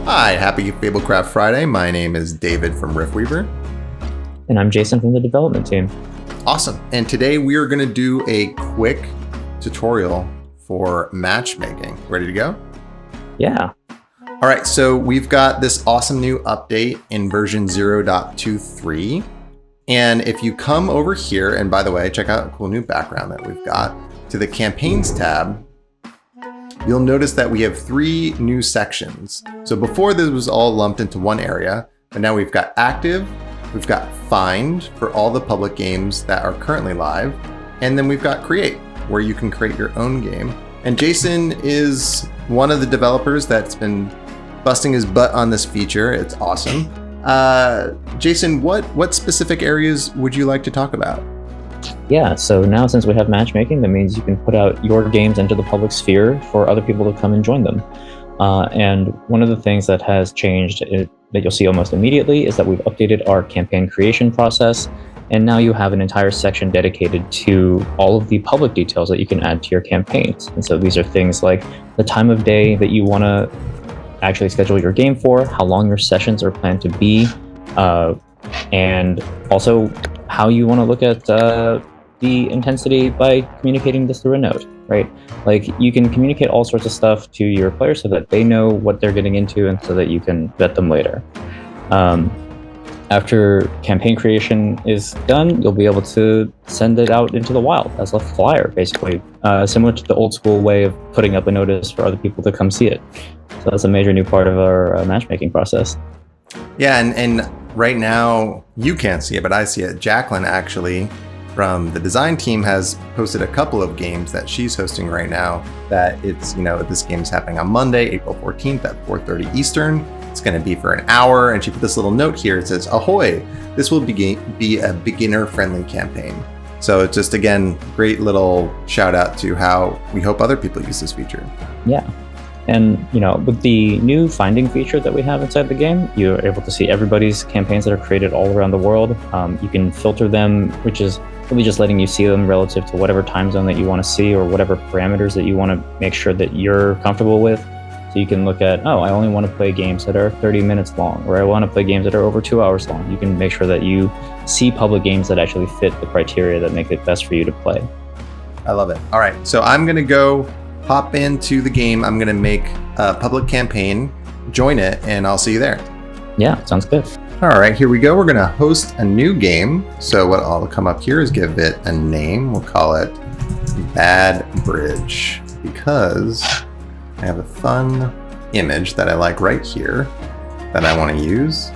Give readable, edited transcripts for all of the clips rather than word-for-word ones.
Hi, happy Fablecraft Friday. My name is David from Riftweaver. And I'm Jason from the development team. Awesome. And today we are going to do a quick tutorial for matchmaking. Ready to go? Yeah. All right, so we've got this awesome new update in version 0.23. And if you come over here, and by the way, check out a cool new background that we've got, to the campaigns tab, you'll notice that we have 3 new sections. So before this was all lumped into one area, but now we've got active, we've got find for all the public games that are currently live, and then we've got create, where you can create your own game. And Jason is one of the developers that's been busting his butt on this feature. It's awesome. Jason, what specific areas would you like to talk about? Yeah, so now since we have matchmaking, that means you can put out your games into the public sphere for other people to come and join them. And one of the things that has changed that you'll see almost immediately is that we've updated our campaign creation process. And now you have an entire section dedicated to all of the public details that you can add to your campaigns. And so these are things like the time of day that you want to actually schedule your game for, how long your sessions are planned to be, and also how you want to look at the intensity by communicating this through a note, right? Like you can communicate all sorts of stuff to your players so that they know what they're getting into and so that you can vet them later. After campaign creation is done, you'll be able to send it out into the wild as a flyer, basically, similar to the old school way of putting up a notice for other people to come see it. So that's a major new part of our matchmaking process. Yeah, and right now you can't see it, but I see it. Jacqueline actually from the design team has posted a couple of games that she's hosting right now that it's, this game's happening on Monday, April 14th at 4:30 Eastern. It's going to be for an hour. And she put this little note here. It says, ahoy, this will be a beginner friendly campaign. So it's just, again, great little shout out to how we hope other people use this feature. Yeah. And, with the new finding feature that we have inside the game, you're able to see everybody's campaigns that are created all around the world. You can filter them, which is really just letting you see them relative to whatever time zone that you want to see or whatever parameters that you want to make sure that you're comfortable with. So you can look at, I only want to play games that are 30 minutes long, or I want to play games that are over 2 hours long. You can make sure that you see public games that actually fit the criteria that make it best for you to play. I love it. All right, so I'm going to go hop into the game. I'm going to make a public campaign, join it, and I'll see you there. Yeah, sounds good. All right, here we go. We're going to host a new game. So what I'll come up here is give it a name. We'll call it Bad Bridge because I have a fun image that I like right here that I want to use.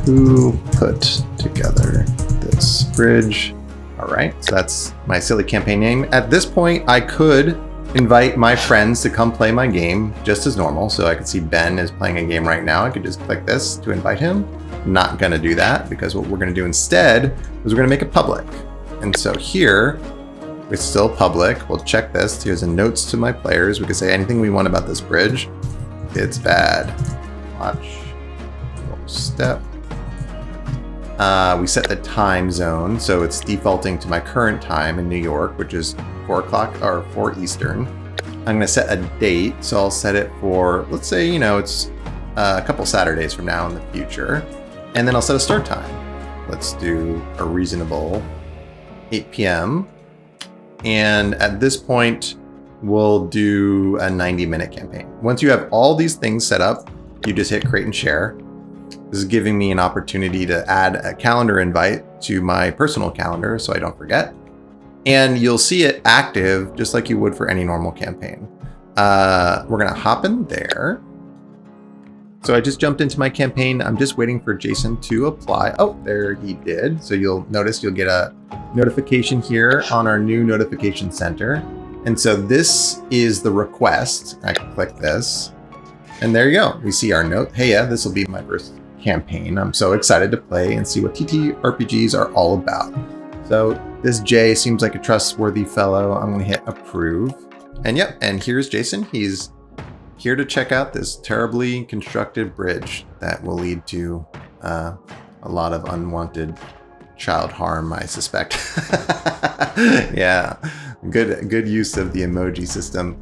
Who put together this bridge? All right, so that's my silly campaign name. At this point, I could invite my friends to come play my game just as normal. So I could see Ben is playing a game right now. I could just click this to invite him. Not gonna do that because what we're gonna do instead is we're gonna make it public. And so here, it's still public. We'll check this. Here's a notes to my players. We can say anything we want about this bridge. It's bad. Watch. Step. We set the time zone, so it's defaulting to my current time in New York, which is 4 o'clock or 4 Eastern. I'm going to set a date, so I'll set it for, let's say, it's a couple Saturdays from now in the future. And then I'll set a start time. Let's do a reasonable 8 p.m. And at this point, we'll do a 90-minute campaign. Once you have all these things set up, you just hit create and share. This is giving me an opportunity to add a calendar invite to my personal calendar so I don't forget. And you'll see it active just like you would for any normal campaign. We're going to hop in there. So I just jumped into my campaign. I'm just waiting for Jason to apply. Oh, there he did. So you'll notice you'll get a notification here on our new notification center. And so this is the request. I can click this. And there you go. We see our note. Hey, yeah, this will be my first campaign. I'm so excited to play and see what TTRPGs are all about. So this Jay seems like a trustworthy fellow. I'm going to hit approve. And yep, and here's Jason. He's here to check out this terribly constructed bridge that will lead to a lot of unwanted child harm, I suspect. Yeah, good use of the emoji system.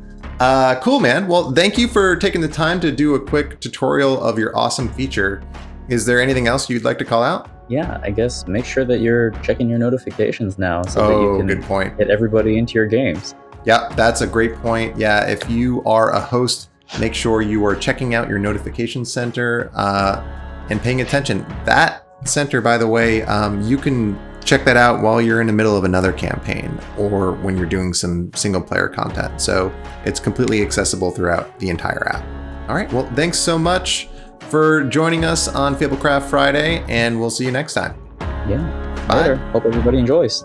Cool, man. Well, thank you for taking the time to do a quick tutorial of your awesome feature. Is there anything else you'd like to call out? Yeah, I guess make sure that you're checking your notifications now so that you can good point. get everybody into your games. Yeah, that's a great point. Yeah, if you are a host, make sure you are checking out your notification center and paying attention. That center, by the way, you can check that out while you're in the middle of another campaign or when you're doing some single player content. So it's completely accessible throughout the entire app. All right, well, thanks so much for joining us on Fablecraft Friday, and we'll see you next time. Yeah. Bye. Later. Hope everybody enjoys.